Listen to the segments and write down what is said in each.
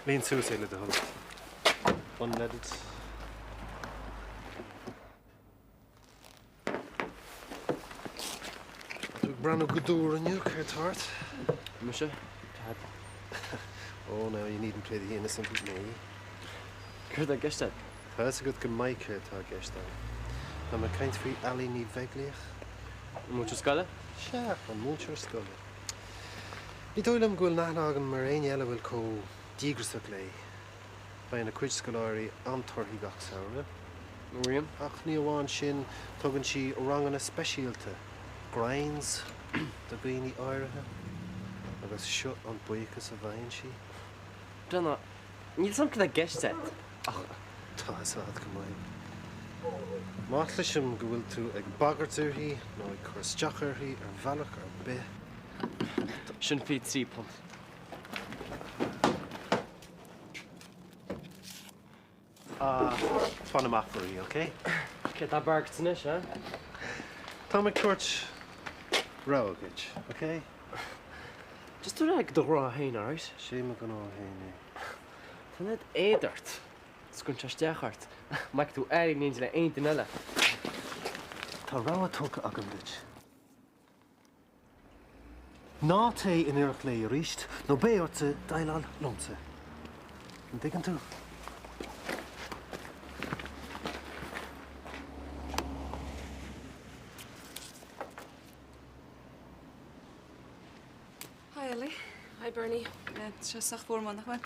Líon suasé le hol. Unleaded. Brand good door on you, Kurt. Misha? Oh, no, you needn't play the innocent with me. Kurt, I guess that. That's a good Mike, Kurt, I guess that. I'm a kind free alley need vegliach. Mucho scala? Sure, I'm mucho scala. Ni doilem gwyl naħnagan marain yellow will co digresuk lay. By an a quid scalari on torhi gach sour. Miriam? Ach ni awan shin tugan she wrong on a specialty. Grinds, the beanie iraha. I was shut on boikas of vine she. Dunno. Need something I guess that. Tas had gemeen. Matlisham gwil to ag baggerturhi, no ag korstjacherhi, valach be. Shouldn't feed sea pump. Panamafri, okay? Get that bark to nish, huh? Tomic torch rowgage, okay? Just do like the raw hain, alright? Shame gonna hane. Tan it edert. Skun chastechart. Mak tu airing means like ain't another. Ta rawa took agambich. Nate in Irkley reached, no beorte dailal lonse. And they can too. Hi, Ellie. Hi, Bernie. It's just a 4 months. How are you?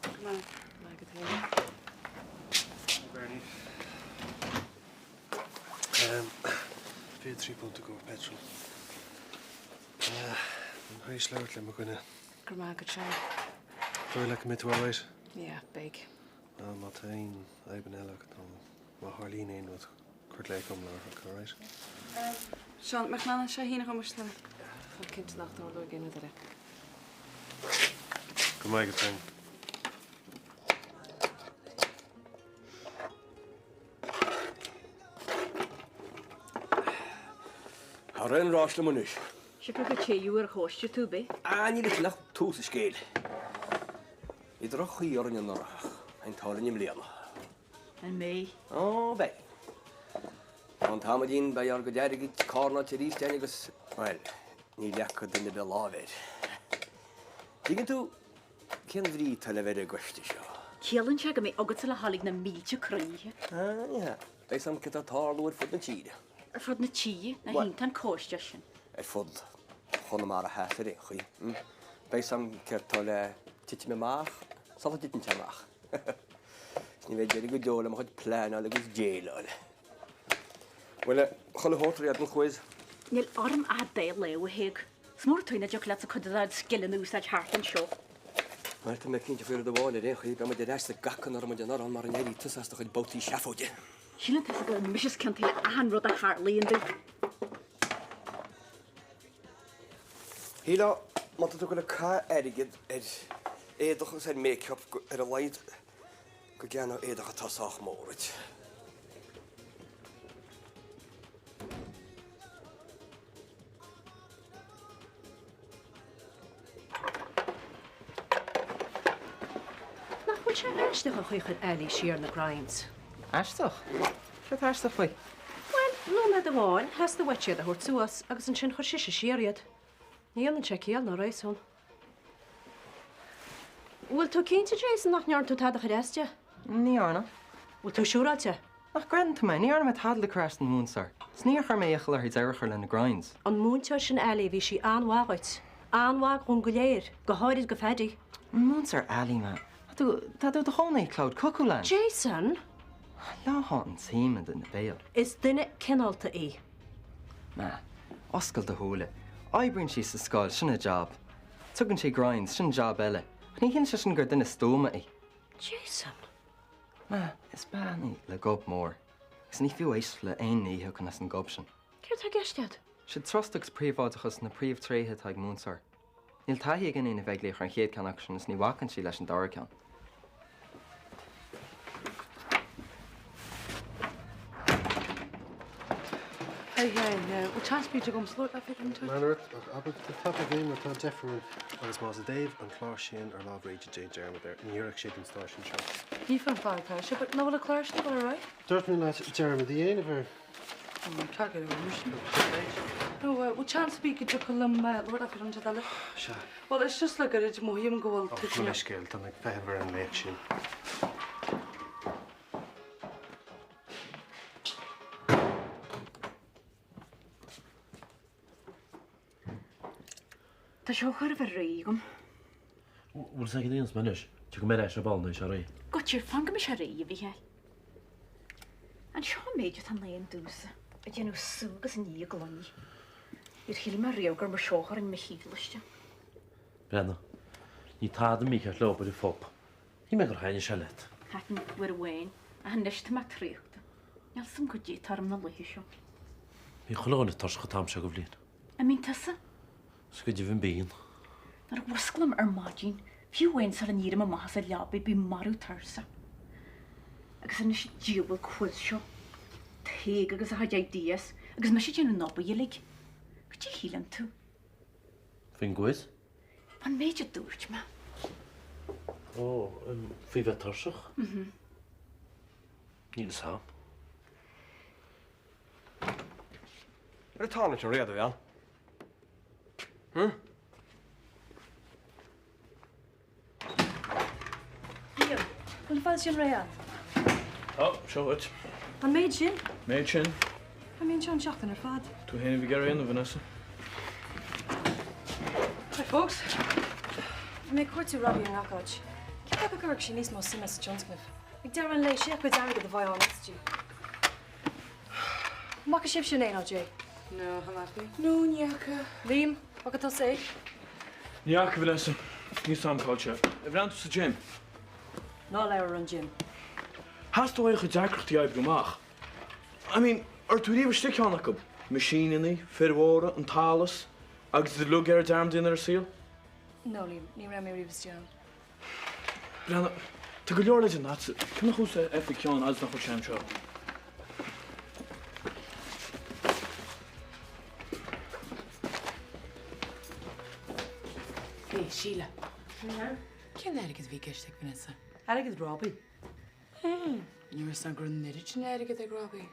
Come on. Hi, Bernie. We had 3 pounds to go petrol. I'm very slow at them. We're gonna. Grammar show. Do I like me to alright? Yeah, big. Martin, I've been ella ma Harleen in with Kurt Lake on alright? Sean, mag ik naar hier nog maar staan? Van kind te nacht door again with it. Come on, thing. Haran Ross Lemonish. She prefer you were host you to be. Ani de lach toes scale. Idroch hier in Norach. En talen hem leer. And me. Oh, bij. Want Hamadin bij jou gedadig corner te die stenigus. Wel, niet lekker dan de laver. Dingen toe. Ken drie televede gostisha. Kielen check me ogatsela halig na meeltje kruije. Ja. Bij sam kita tarloor voor de chide. For na chi na hintan kostjashin. Fod. Gewoon maar hafer, goeie. Bij sam kertole titje me maag. Zal het dit niet maag. Ni weet je goed dolen, maar het plan al is jail al. Wel, gaan we horen dat nog eens. Nil arm a deel lewe heg. Smor toina jok laat ze dat skillen nu stage hart en show. Maar het maakt niet veel de woorden, hè? Je bent met de rest de gakken naar met je naar maar nee, die tussen toch het bootje schaffeltje. Hielen het is een misjes kan tele aan rot dat Hartley en de. Hela, maar het ook een ka erg toch zijn make-up er light. Ik ga nou eerder het tasach moord. Wat je eerst nog een goed Ellie sheer na grinds. Ashtoch? Wat ashtoch voor? Well, no na de one has the witch the hort to us agus an sin choshisha sheeriad. Níl an check hiel na reis hon. Wil tu cén te Jason nach nearn tu tad a chadestja? Ní arna. Wil tu siúratja? Ach, grand to me, ní arna met hadle crest an moonsar. Sníor char méichel ar hid eirichar le na grinds. An múnteir sin eile bhí si anhagait. Anhag chun go léir, go háirid go fedi. Moonsar ali ma. Tá de honnaí cloud cuckooland. Jason? Lá an tíime in na béal. Is duine cinálta í. Ma, oscail de hóla. Aibríonn sí sa scáil sinna job. Tugann sé grinds sin job eile. Ní hinn se sin gur duine stóma í. Jason? Ma, is bannaí le gob mór. Is ní fiú éis le aon níthe chun as an gob sin. Céir tá geistead? Si trostagus príomháidechas na príomhtréthe ag múnsar. Níl taithí gan éana bheith léoch an chéad canach sin is ní bhacann sí leis an dara ceann. Hey, we chance be to go slow that fit into. Manor, aber the top of game with Jeffrey as was Dave and Clarshin or Love Rage Jane Jeremy there. And you're actually in station shop. He from far past, but no, the Clarshin, all right. Certainly not Jeremy the end of her. I'm talking about no, we chance be to Colum, Lord, I fit into that. Sure. Well, it's just like a Mohim goal. Oh, Polish girl, don't like favor and election. Tá seo chuir a bheith réigem. Bhfuil sa dhéana manis, tu go méid ball na se ré. Go tíir fan go me se réí bhí he. An seo méide tan léon dúsa, a dhéanú súgus an í glóí. I'r chiil mar réogar mar seochar an mechíliiste. Brenna, ní táda mí ceart leobar I fop. Ní me gur haine se let. Hatan bhuiir bhhain a han neiste mar tríochta. Neall sam go dé tarm na leithi seo. Ní cholána tar go tam se go bblin. A mín tasa? Sco dí bhín bíon. Nar bhsclam ar mágin, fiú bhain sa an íra a mahas a leabbaid bí marú tarsa. Agus an is díobal chuil seo. Théag agus a hadeag días, agus me sé dhéanú nobba dhélig. Go dí hílan tú. Fin gwyz? Pan méide dúirt me. O, fi bheith tarsach? Níl sam. Ar tána an réadú, ja? Níl, chun fáil sin réal. Oh, show it. An méid sin? Maid chin. An mín sean seachtain ar fad. Tú héna bhí gar aon Vanessa. Hi, folks. Make cuairtú Robbie an acáid. Ceap a gurg sin níos mó simas Johnsmith. Ag dear an lei siach bud agad a bhaid an istí. Mac a sib sin éon Jay. No, Hamafi. No, Niaca. Liam, what can I say? Niach Vanessa. Ní sam culture. Bhran tú sa gym. No leir an gym. Has tú éige deacrachtaí aibh gomach. I mean, ar tú ríomh sticeánach go. Machineannaí, firmhóra, an talas, agus de lug ar darm din ar síl. No, Liam, ní ra mé ribs John. Brenna, tá go leor leid an nats. Cynna chús a efficián as nach chu sem seo. Hey, Sheila. Cyn ergyd fi gysdig Vanessa? Ergyd Robbie. You were some grun nid yn ergyd ag Robbie.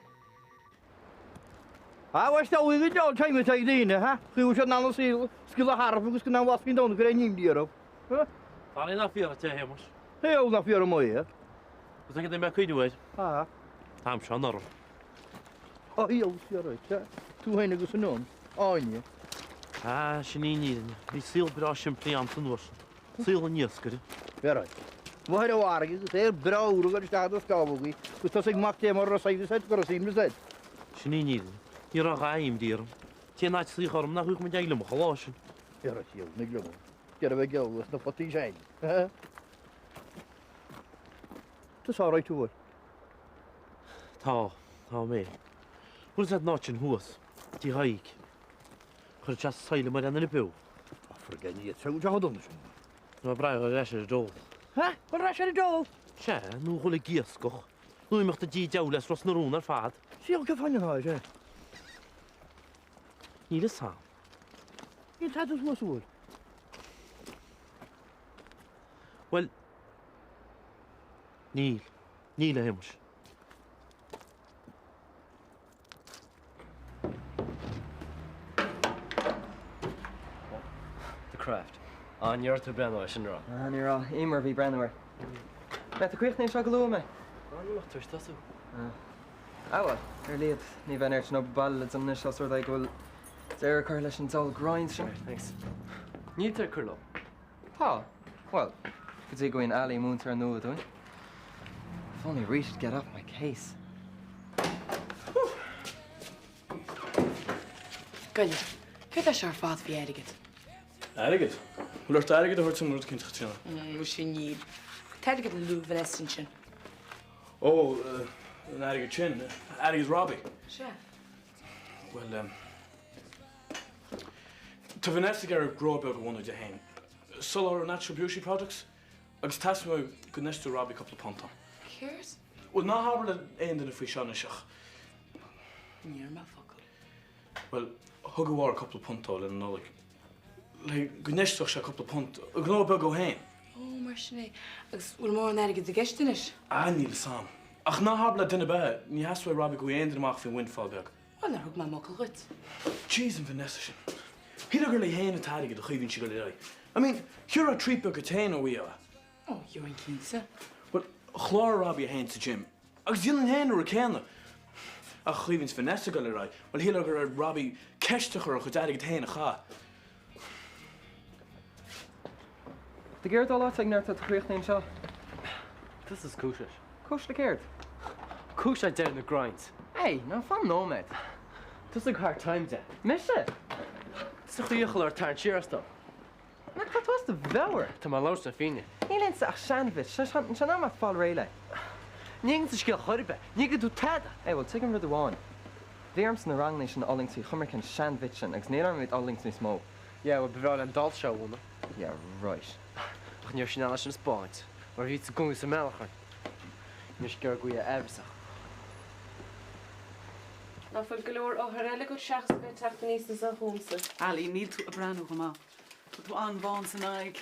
Wel, sta wydd i dod time ta I dyn, ha? Chi wysio nan o syl, sgil o harf, ag ysgyn na'n wasgyn down, gyda'n nim di arw. Fáil na fiar a te hémas. Hei, o na ffiar o mwy, ha? Gus an me cuiine bhid? Ha? Tam seán arm. O, i o, ffiar oed, ha? Tu hain agos yn o'n, o, ni. Sin ní níl. Bhí síl bra sin plí an san was. Síl an níoscar. Ffiar oed. Fwyr o wargyd, e'r brawr o gyda'r stad o sgafogwi, gwyth os ag mac dem o'r rosaidd ysed, gyda'r sy'n mysed. Sin ní níl. Ní ra gaim díram. Tí náid slí chom nach chuch me deile mo chalásin. Ffiar oed, iawn, nid glwm. Gyda fe gilwas na ffoti sein. Tys o roi tŵr. Tá mé. Bhfuil sé náid sin thuas. Tí haig. Chir te saile mar an na bew. O, ffrgen I, trwy jahod o'n sy'n. No braig a leis ar dul. Ha? Wel ras ar y dol? Se, nú chuil giascoch. Nú mecht a dí delas ros na rún ar fad. Siol cyfan yn hoi, se? Níl is sam. I'n tad os mos wwl. Wel, níl a hémas. The craft. An you're to Brenna sin ra. Ní rá, émar bhí brenneir. Me a cuichnaí seo go luame. An nach tuirtasú. Áhfuil, ar líad, ní bheith airt nó ballad an níos osúir ag bhfuil déir chuir leis an dul grind sin. Thanks. Ní tar curlo. Tá, well, go dtí goin allí múntar an nuad doin. If only Reece would get off my case. Gulli, cyd a siar fad fi ergyd? Ergyd? Wel o'r ergyd a hwrt sy'n mwyd cynt chdi yna? Mw sy'n nid. Tergyd yn lw Vanessa sy'n. O, yn ergyd chin. Ergyd Robbie. Se? Wel, ta Vanessa gar grobeg o wannw dy hen. Solar natural beauty products. Agus tas mo gynnestu Robbie couple of ponton. Cyrst? Wel, na haber yn ein dyn y ffwy sian ysach. Ni'r ma ffogl. Well, hug a war a couple of puntol and no like gnestoch a couple of punt. A gno go hen. Oh, mar sinné. Agus bhfuil mór an aige de geistenis. Níl sam. Ach ná habla duine be, ní hasfu Robbie go éonidirach fin windfallbeag. Well, nar thug má mocail ruit. Jeez an Vanessa sin. Hí gur le héana atáige do chuhín si go le. I mean, you're a treat book a tain ó bhíá. Oh, you're in Kinsa. But chlár Robbie a hen to Jim. Agus dílan hen ar a céna. A chuhín Vanessa go le rai. Well, hí gur Robbie ceistechar a chu daige tain a cha. The gear dá láit ag neart a chríochnaín seo. This is Cúis. Cúis le céirt. Cúis I down the grinds. Hey, ná fan nó, mate. This is hard time then. Mise? It's a chuíochel ar tarn siar stuff. Na dat was de bheabhar. Tá má lás na fine. Nílinn sa seanmhid, se ná mat fáil réile. Nígan sa scil chorbe, nígan tú tada. Hey, well, tuigim rud amháin. Bhíarms na rangnééis an olingsaí chumarcin seanmhid sin, agus néar mit olings ní smó. Yeah, well, bhráil an dal seo bhna. Yeah, right. Ach níor sin eile sin spáint, mar bhí sa gungus sa meachar. Níor gur go ebsach. Na fuil golóir ó threile go seachas go teachtaníos sa hómsa. Ali, níl tú a breanú go má. Tú an bhain san aig.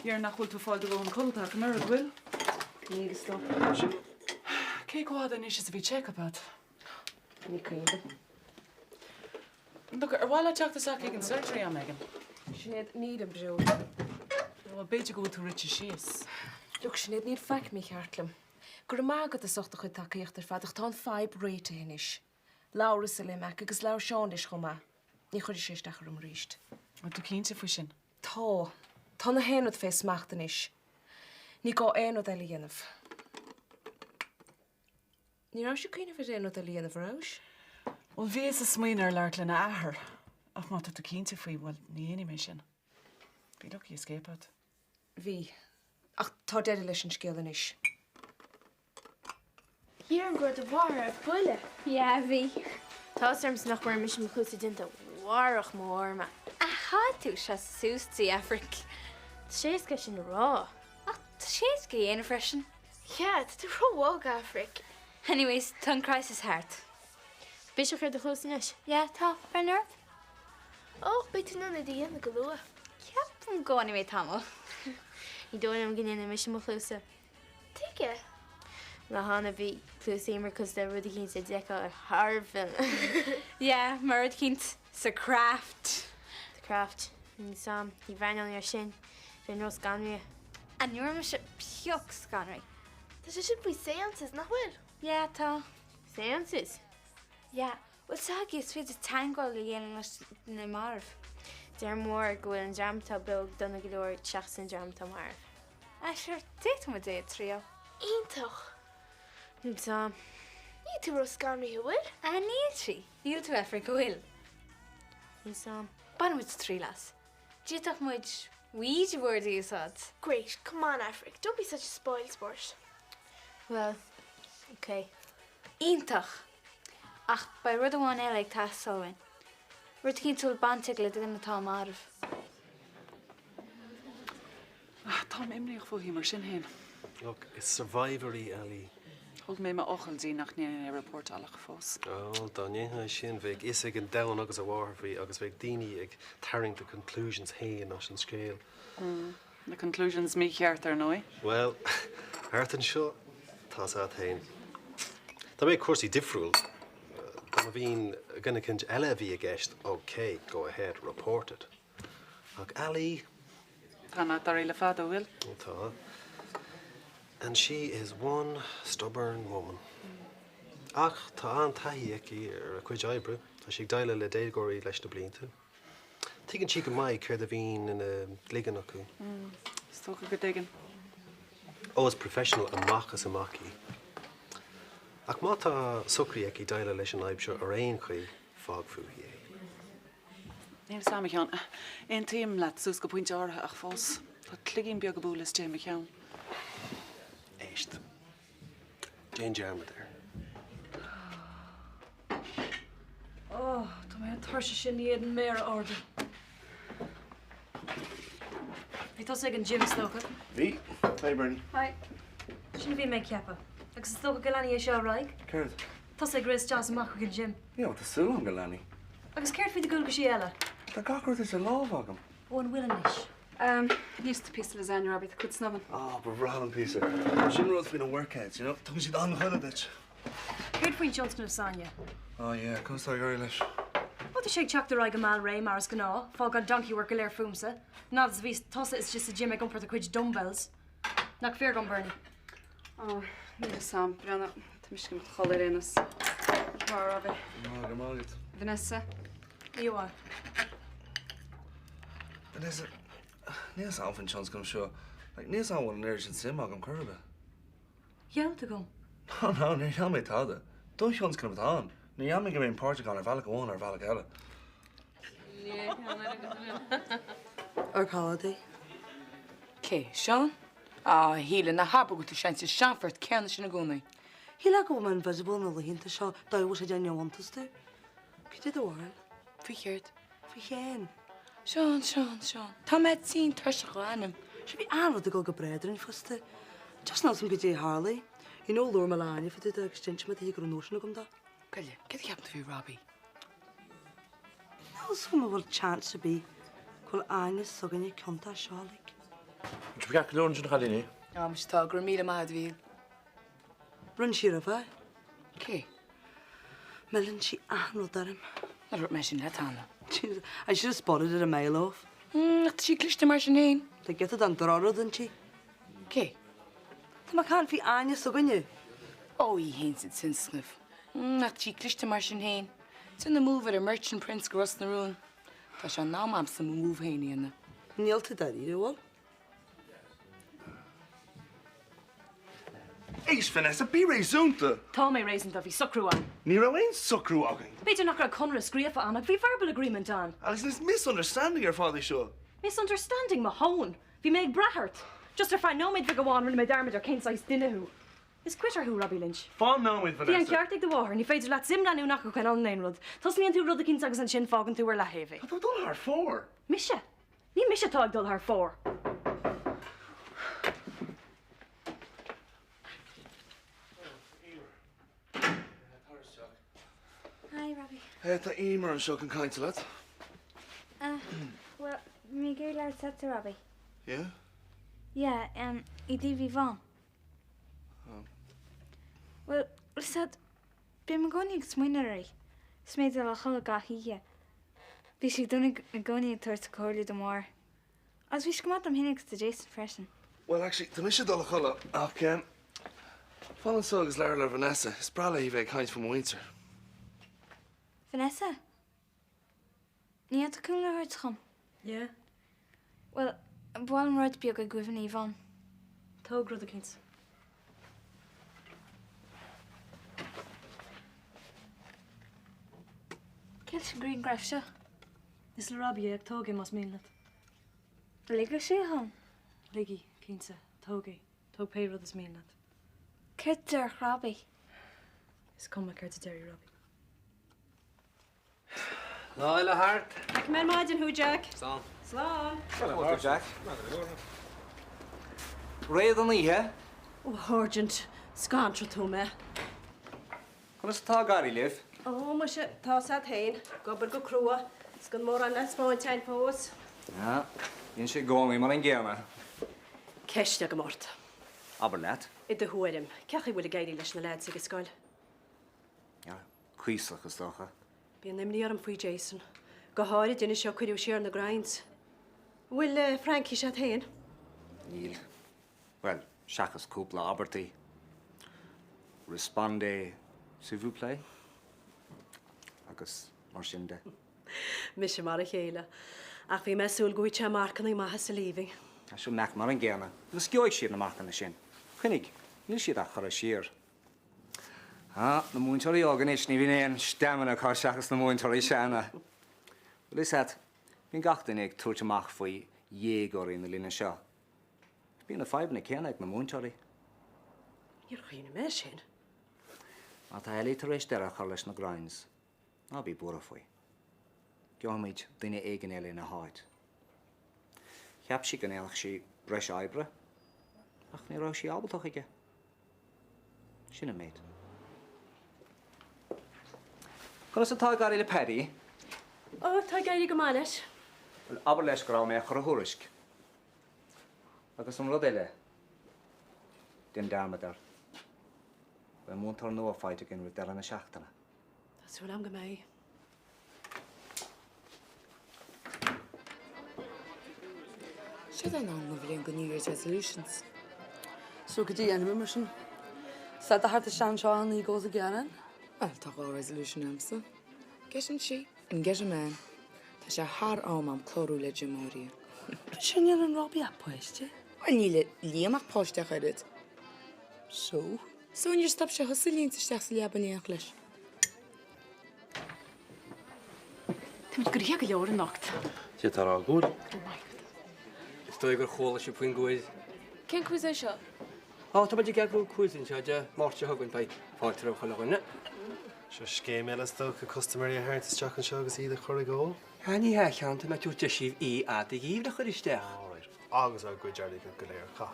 Dhear nach bhfuil tú fáil go an coltach an ar bhfuil. Ní stop. Cé ghád an is a bhí check-up-at? Ní caoimhe. Look, ar bhile teachtas ach ag an surgery am Megan. Sinead níd an breú. Well, beidir go tú rite síos. Look, sinead níd feic mí cheartlam. Gur mágad a sochta chu takeíocht ar fadach tá fáib réite hinis. Laura sa le meic agus leir seán is chomá. Ní chuir sé dachar ríist. A tú cínte fa sin? Tá. Tá na héanad fés machtan is. Ní gá éanad eile dhéanamh. Ní rá sé cíine fir éanad eile dhéanamh rás? Well, bhí is a smaoin ar leart le na ahar. Ach má tú cínte faoi bhfuil ní aine mé sin. Bhí lucky escaped. Bhí. Ach tá deidir leis an scéalan is. Hier an ggur de war a bulle. Ja, bhí. Tásarms nach mar mis chusa dinta warach mór ma. A chaú se sústaí Afric. Séis go sin rá. Ach, séis go dhéana freisin. Ja, tú rohóga Afric. Anyways, tá crisis heart. Bis chu de chlósanis? Ja, tá, ar nerv? Oh, beit tú na díana go lua. Ceap an gáinna mé tamil. Ní dóinam gine mis mo chlósa. Tuige? Na hána bhí clúsaímar cos de rudí cinn sa deca ar Harvin. Ja, mar rud cinnt sa craft. The craft. Ní sam, ní bhainal ar sin. Bhí nó scanraí. A nuair me se peoch scanraí. Tá sé sin bhí séances nach bhfuil? Ja, tá. Séances? Ja, bhfuil sagí is féidir tangáil le dhéanam na marh. Dear mór go bhfuil an jamtá beag donna go leor teach san jamtá marh. A seir déit mo dé trío. Iontoch. Tá. Ní tú ro scanraí bhfuil? A níl trí. Níl tú Afric bhfuil. Ní sam. Banmuid trí las. Díach muid Ouija board úsad. Great, come on, Afric. Don't be such a spoil sport. Well, okay. Iontoch. Ach, ba rud amháin eile ag tasáin. Rud cinn túil banteach le duna tá marh. Tá imníoch fó hí mar sin hen. Look, it's survivory, Ali. Thug mé mar ochil dí nach níana report alach fós. Oh, Danya, sin bheith is ag an down agus a warfaí agus bheith daoine ag tearing the conclusions héin as an scéal. The conclusions mí cheart ar nói? Well, hart an seo, tá sa héin. Tá mé cuasaí difriúil. Tá bhín gonna cinnt eile bhí a gceist, OK, go ahead, report it. Ach, Ali... Tá ná tar éile fada bhfuil? Tá. And she is one stubborn woman. Ach, tá an taithí aici ar a chuid oibre, tá siag daile le déagóirí leis na blianta. Tuigeann si go maiid chuir a bhín ina ligan acu. Stocha go digan. Ó, is professional amach as amací. Ach má tá sucraí aici daile leis an aibseo ar aon chuí fágfuí é. Níl sam cheann. Ein tíim leat sús go puinte átha ach fós. Tá cliginn beag go búlas té me cheann. Éist. Jane Jarma there. Oh, tá mé an thuirse sin iad an méar order. Bhí tá ag an gym stocha. Bhí? Hi, Bernie. Hi. Sin bhí mé ceapa. Agus is stocha go leanaí é seo raig. Curd. Tá ag gris jazz amach ag an gym. Yeah, what the soul on Galani. Agus céir fao go sí eile. Tá gachart is a lábhagam. Bhain bhuiis. Níos tá pí lasagne Robbie tá chud snaban. Ah, but Rohan Pisa. Sin rules been a workout, you know? Tung si dan chuile bit. Céir faoin Johnston Sanya. Oh, yeah, comes to a leis. Bud sé teachtar aig go má ré mars gná, fá gan donkey work go léir fumsa. Ná ví tosa is just a gym ag gomper a cuid dumbbells. Nach fear gan Bernie. Ó, ní sam, Brianna, tá mis go choir énas. Tá Robbie. No, go mágad. Vanessa? You are. Vanessa, níos áfinn chans gom seo. Like, níos áhfuil an air sin sim agam curbe. Jeall to gom. No, ní heal mé táda. Dó chans gom tán. Ní heal mé go mé Portugal ar bhealach bháin ar bhealach eile. Ar holiday. Cé, Sean? Á, híle na habba go tú seint sa seanfart ceanna sin na gúnaí. Híle go man visible na línta seo dáhfu sé deine bhaantas tú. Cé do bhhain? Fí chéirt. Fí chéan. Sean. Tá méid tín tuirse go anam. Se bhí anrad a go go breidir fusta. Just ná sam go dtí Harley. I nó lúr meláine fi tú agus tint me í gur nóisina gom da. Gaile, ce ceapna fí Robbie? Nás go bhfuil chance a bí chuil aine suganne conta seálaigh. Tu bhceach leorn sin chalíní? Á, mis tá gur míle mád bhíl. Run siar a bheith? Cé? Mellinn si ahnú darim. Na rút me sin le tána. I should have spotted it a mile off. Ach, sí cliste mar sin éin. Tá get it an drarad an si. Cé? Tá ma can fi aine suganne. Ó, í hén sin snif. Ach, sí cliste mar sin héin. Sin na múver a merchant prince gros na rún. Tá se ná am sa múv héine inna. Níl te darí bhil? Eis, Vanessa, bí ré zúnta. Tá mé rééis a bhí socrúáin. Ní ra éon socrú agan. Beidir nach ra conra scríofa an, ag bhí verbal agreement an. Alice, is misunderstanding ar fádi seo. Misunderstanding ma hón. Bhí méid brethart. Just ar fáin nóméid bhí go bháin rinne mé darmid ar cénsáis duineú. Is cuitar hú Robbie Lynch. Fá nóid, Bhí an Vanessa. ceartag do bhhar, ní féidir leat simlanú nach go chuin an néimrod. Tos níon tú rud a cinn agus an sin fágan tú ar lehéhé. Tá dul ar fór. Mise. Ní mise tá ag dul th fór. Hi, Robbie. Tá imar an seo an caiinte leat. Well, me gur leir set to Robbie. Yeah? Yeah, I ddi Van. Well, said, be me gonig smuinery. Smeid a chola gahiye. Bhí si dúnig na gcóí tuair sa cóirliú do mór. As bhí scamat am hinnig to Jason freisin. Well, actually, tá mis dul a chola ach fálan so agus leir le Vanessa. Is brala hí bheith caiint from winter. Vanessa? Ní a cún le hurt chum? Yeah. Well, bháil an roid beag a gcuimhan Ivan. Tóg rud a cins. Ceil sin green greibh seo. Is le Robbie ag tóga mas mílat. Liga sé hon. Ligi, cínsa, tóga. Tóg pé rud is mílat. Ceirtar Robbie. Is cum a ceirta Derry Robbie. Láile hart. Ag mé maidin hú Jack. Slán. Slán. Welcome, Jack. Réad an ihe? Ó, Horgent, scantra tú me. Chus tá garí liv? Ó, mu se tá sa tain, gobar go crua. Is gon mór an leitmáin tein fós. Ja, hín sé gáí mar an ggéama. Ceiste go mort. Aber net? I de thuirim, ceach bhfuil gaiirí leis na leid sig scoil. Ja, cuislach is docha. Bhíon nimní ar an faoi Jason. Go háir duine seo chuidiú siar na grinds. Bhfuil Frankie se tain? Níl. Well, seachas cúpla abertaí. Responde, s'il vous plaît? Agus mar sin de. Mis sem mar a chéile. Ach bhí meúil goid te marcan í maithe sa líbing. A siú mech mar an ggéama. Gus ceoid siad na marcan na sin. Chunig, níl siad a chur a siar. Na múntarí ágan is ní bhíon éon stemana cá seachas na múntarí seanna. Well, is het, bhín gachtain ag tuairt amach faoi dhégóirí na lína seo. Bhíon na fáibna céanna ag na múntarí. Níor chuoine me sin. Má tá eilí tar éis deire chur leis na grinds. Ná bhí bura faoi. Geáid duine éigen eile na háid. Cheap si gan éalach si breis ebre, ach ní rá sí ábaltach ige. Sinna méid. Chus atá garí le pedi, O, tá gairí go máis. Well, aber leis go rá mé chur a thuairisc. Agus an rud eile den dámadar. Bfuil múntar nua fáide gin ru deile na seachtainna. Tású am go mé. Should I know bhfuil go New Year's resolutions? So go dtí anime mar sin. Sa a hart a sean seán í gós a gearan? Well, tá gá resolution amsa. Gesin si an geis a man. Tá sé haar am chlorú le Jimória. Sin an Robbie a poiste? Well, níle líamach páisteach arid. So? So níor stop sé hosa líntasteach sa leabaníach leis. Tá muid gur go leor an nacht. Tí tar á gúil. Stoi gur chola sé puin gúid. Cén cuis é seo? Tá tá baidir geagú cuisin seo de máte thugann pe fáiltar ó chalaganne. Se scéim eile sto go customary a háint isteach an seo agus iad a chur go? Haní he cheanta na túte sih í a gíomh le chuir isteach. Agus a go dearlaí go léir cha.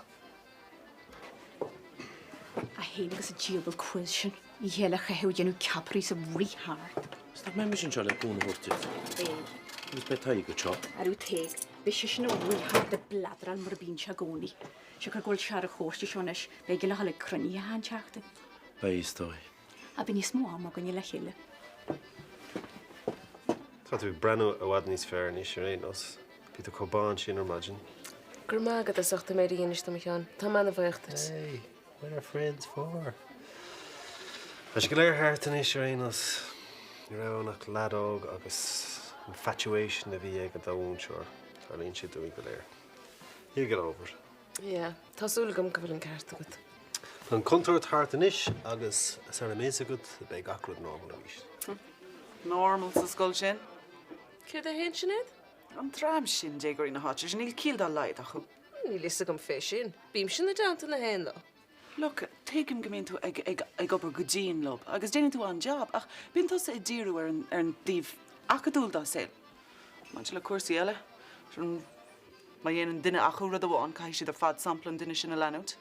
A héana agus a díobal quiz sin. I héile cheú déanú ceaprí sa rihart. Sta mé mis seo le gúna thuirtid. Gus be taí go seo. Arú teag, bhí sé sin rihart de bladral mar bín se gcónaí. Se gur ggóil sear a chóiste seonis, be go le hala cruní a háteachta. Bé stoi. A bí níos mó am a gonne le chéile. Tá tú brenn a bhhad níos fearr níos sé réos. Bhí tú cobáin sin ar maidin. Gur mágad a soachta mé dhéanais do meán. Tá manna bhaochttas. Hey, what are friends for? As go léir háirta níos sé réos. Ní raibhnach ledóg agus infatuation a bhí ag an dún seoir. Tá líonn si dú go léir. You get over it. Yeah, tásúla gom go bhfuil an ceart agat. An contour thart inis agus sa mé a good be gacrod normal a vís. Normal sa scoil sin? Céir a hen sinnéad? An tram sin dé gur na háte, sin níl cíl dá leid a chu. Ní lisa gom fé sin. Bím sin na deanta na hen lo. Look, teigim gomén tú ag obair go dín lob, agus déanaan tú an job, ach bín tú sa i ddíirú ar an díomh acadúil dá sil. Man se le cuasaí eile, ma dhéanaan duine achú rud amháin cai siad ar fad samplan duine sin a lenút.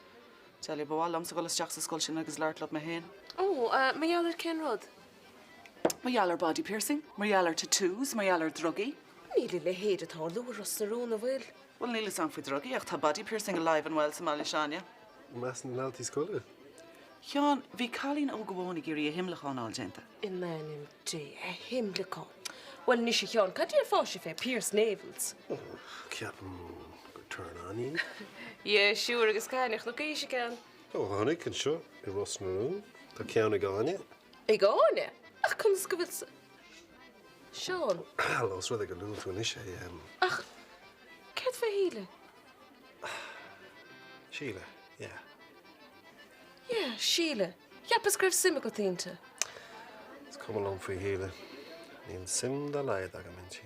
Tell bháil am sa go isteach sa scoil sin agus leirtlob me héin. Ó, maiallar cén rud? Maiallar body piercing, maiallar tattoos, maiallar drugaí. Níli le héad atá luair os na rún a bhfuil. Well, níl san faoi drugaí ach tá body piercing alive an bhfuil sa Malisania. Mas na naltí scoile? Seán, bhí cálín ó gohháinnig gurí a himleáin áilgénta. In menim dé a himleáin. Well, ní sé Seán, cad ar fáisi fé Pierce Navels? Ceapan go turn on you. Ie, siúr agus caiinech nó cé sé cean. Ó, tháinig an seo I Ross na rún. Tá ceanna gáine. I gáine? Ach, chun go bhfuil sa... Seán. Los rud go lún tú is é. Ach, ced fé híle? Síle, yeah. Yeah, síle. Jeappas gribh sima go tínta. It's come along faoi híle. Níl sim da leid aga mintí.